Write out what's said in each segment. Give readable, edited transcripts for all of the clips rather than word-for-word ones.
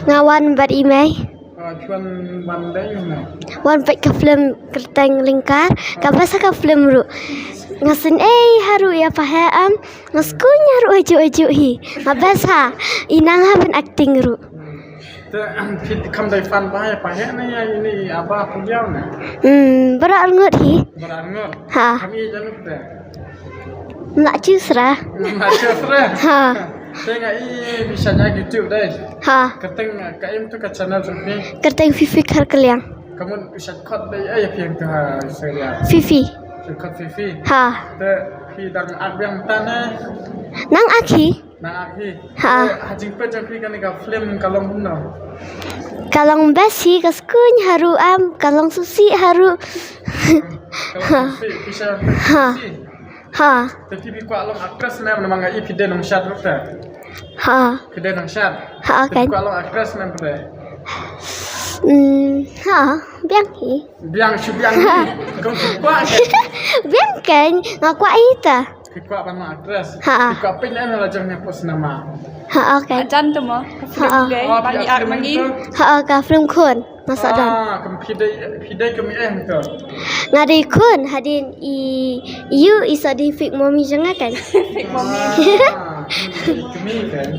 Ngawan bat imei. Chuan wan dai na. Wan bat ke film kerteng lingkar. Kabasa ke film ru. Ngasen haru ya paham. Ngaskunya ru aju hi. Mabasa inang ha ben acting ru. Te fit kam dai fan ba pa he na ya ini apa pujiau na. Berat ngut hi. Berangot. Ha. Kami jangan te. Nak cusra. Macam apa? Ha. Tengok bisa jadi YouTube deh. Ha. Keteng kaim tu ke channel sendiri. Kerteng Fifi Karkeliang. Kamu bisa cut deh yang tu ha serial. Fifi. Cut Fifi. Ha. Te hidang abyang tanah. Nang akhi. Nah akhi. Ha. Hajing pe jadi kan ikan film kalau mana. Kalong basi kaskuny haru kalong susi haru. Kalau Fifi bisa. Ha. Ha. Tapi kuat long akres memang nggak ipide nong shot rupta. Ha. Pide nong shot. Ha kan. Kuat long akres memang pide. Ha, biang hi. Biang subiang ni. Kau kuat kan? Biang kan ngaku ita. Kuat pama akres. Ha. Kuat pin ena lah jangan pos nama. Ha kan. Ajan tu mah. Ha. Bagi ar mangi. Ha ka film kun masak dan. Kem pide kami tu. Ngadi kun hadin you isa di fik momi jangan kan. Fik mami. Kami kan.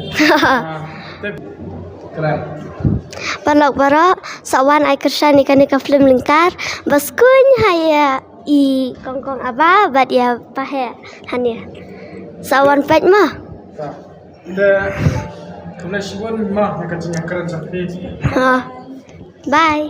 Keren. Balok sawan ai kersan ikan film lingkar baskun haya kongkong aba bat ya pahe hanya sawan pet mah. Dah. Kena sibun mah nak kacanya keren sampai. Ha. Bye.